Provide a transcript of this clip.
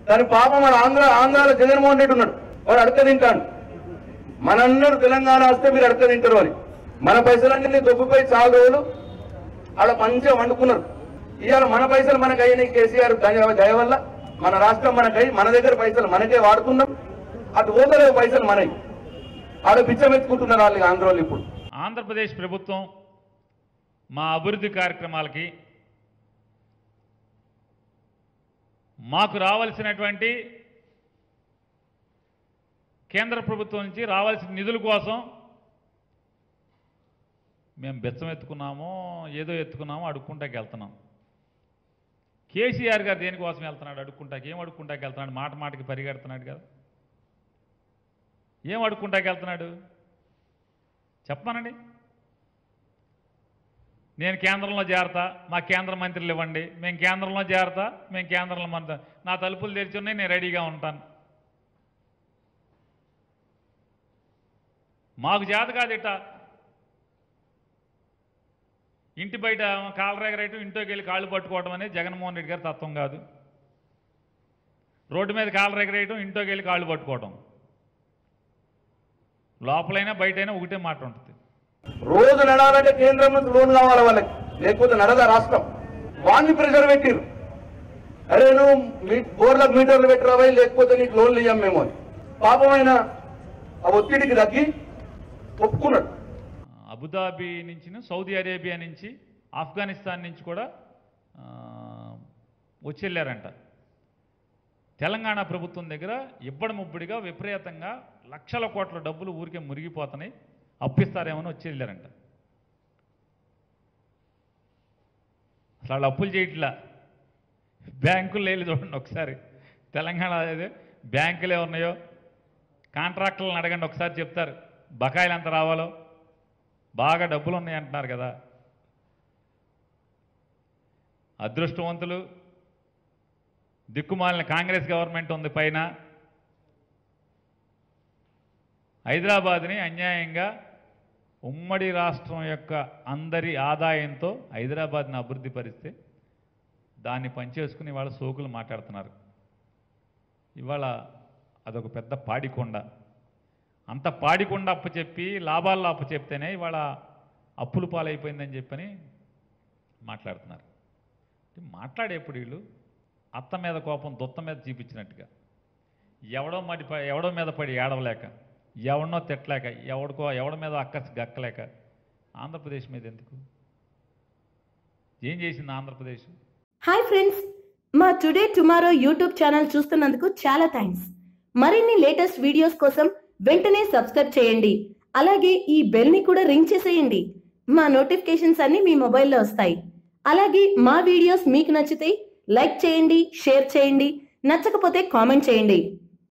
దాని పాపం మన ఆంధ్రాలో జగన్మోహన్ రెడ్డి ఉన్నాడు, వాడు అడక తింటాడు. మనందరూ తెలంగాణ వస్తే మీరు అడక తింటారు అని మన పైసలన్నీ దొబ్బిపోయి చాలా రోజులు అలా మంచిగా వండుకున్నారు. ఇవాళ మన పైసలు మనకు అయినాయి కేసీఆర్ దయ వల్ల, మన రాష్ట్రం మనకై మన దగ్గర పైసలు మనకే వాడుకున్నాం. అటు ఓదలేవు పైసలు మనవి, ఆడ పిచ్చమెత్తుకుంటున్నారు వాళ్ళు ఆంధ్రోళ్ళు. ఇప్పుడు ఆంధ్రప్రదేశ్ ప్రభుత్వం మా అభివృద్ధి కార్యక్రమాలకి మాకు రావాల్సినటువంటి కేంద్ర ప్రభుత్వం నుంచి రావాల్సిన నిధుల కోసం మేము బెచ్చం ఎత్తుకున్నామో ఏదో ఎత్తుకున్నామో అడుక్కుంటాకి వెళ్తున్నాం. కేసీఆర్ గారు దేనికోసం వెళ్తున్నాడు? అడుక్కుంటాకి. ఏం అడుక్కుంటాకి వెళ్తున్నాడు? మాట మాటకి పరిగెడుతున్నాడు కదా. ఏం అడుక్కుంటాకి వెళ్తున్నాడు చెప్పమనండి. నేను కేంద్రంలో చేరతా, మా కేంద్ర మంత్రులు ఇవ్వండి, మేము కేంద్రంలో చేరతా, మేము కేంద్రంలో మంత్రి, నా తలుపులు తెరిచి ఉన్నాయి, నేను రెడీగా ఉంటాను. మాకు చేత కాదు ఇట్ట ఇంటి బయట కాళ్ళ రెగరేయటం, ఇంట్లోకి వెళ్ళి కాళ్ళు పట్టుకోవడం అనేది జగన్మోహన్ రెడ్డి గారి తత్వం కాదు. రోడ్డు మీద కాళ్ళ రెగరేయటం, ఇంట్లోకి వెళ్ళి కాళ్ళు పట్టుకోవటం, లోపలైనా బయటైనా ఒకటే మాట ఉంటుంది. రోజు నడాలంటే కేంద్రం నుంచి లోన్ కావాలి వాళ్ళకి, లేకపోతే నడదా రాష్ట్రం. వాడిని ప్రెషర్ పెట్టిరు, అరే నువ్వు బోర్లకు మీటర్లు పెట్టరావై, లేకపోతే నీకు లోన్లు ఇయ్యాం మేము అని. పాపమైన ఆ ఒత్తిడికి తగ్గి ఒప్పుకున్నాడు. అబుదాబి నుంచి, సౌదీ అరేబియా నుంచి, ఆఫ్ఘనిస్తాన్ నుంచి కూడా వచ్చి వెళ్ళారంట. తెలంగాణ ప్రభుత్వం దగ్గర ఇబ్బడిముబ్బడిగా విపరీతంగా లక్షల కోట్ల డబ్బులు ఊరికే మురిగిపోతున్నాయి, అప్పిస్తారేమని వచ్చి వెళ్ళారంట. అసలు వాళ్ళు అప్పులు చేయట్లా, బ్యాంకులు వెళ్ళి చూడండి ఒకసారి. తెలంగాణ అదే బ్యాంకులు ఏమున్నాయో కాంట్రాక్టర్లను అడగండి ఒకసారి, చెప్తారు బకాయిలు ఎంత రావాలో. బాగా డబ్బులు ఉన్నాయి అంటున్నారు కదా. అదృష్టవంతులు దిక్కుమాలిన కాంగ్రెస్ గవర్నమెంట్ ఉంది పైన. హైదరాబాద్ని అన్యాయంగా ఉమ్మడి రాష్ట్రం యొక్క అందరి ఆదాయంతో హైదరాబాద్ని అభివృద్ధి పరిస్తే దాన్ని పనిచేసుకుని ఇవాళ సోకులు మాట్లాడుతున్నారు. ఇవాళ అదొక పెద్ద పాడికొండ. అంత పాడికొండ అప్పచెప్పి లాభాల్లో అప్పచెప్తేనే ఇవాళ అప్పులు పాలైపోయిందని చెప్పని మాట్లాడుతున్నారు. మాట్లాడేప్పుడు వీళ్ళు అత్త మీద కోపం దుత్త మీద చూపించినట్టుగా, ఎవడో మీద పడి ఏడవలేక, ఎవడనో తిట్టలేక, ఎవడి మీద అక్కసి గక్కలేక ఆంధ్రప్రదేశ్ మీద ఎందుకు? ఏం చేసింది ఆంధ్రప్రదేశ్? హాయ్ ఫ్రెండ్స్, మా టుడే టుమారో యూట్యూబ్ ఛానల్ చూస్తున్నందుకు చాలా థ్యాంక్స్. మరిన్ని లేటెస్ట్ వీడియోస్ కోసం వెంటనే సబ్స్క్రైబ్ చేయండి. అలాగే ఈ బెల్ ని కూడా రింగ్ చేసేయండి. మా నోటిఫికేషన్స్ అన్ని మీ మొబైల్లో వస్తాయి. అలాగే మా వీడియోస్ మీకు నచ్చితే లైక్ చేయండి, షేర్ చేయండి, నచ్చకపోతే కామెంట్ చేయండి.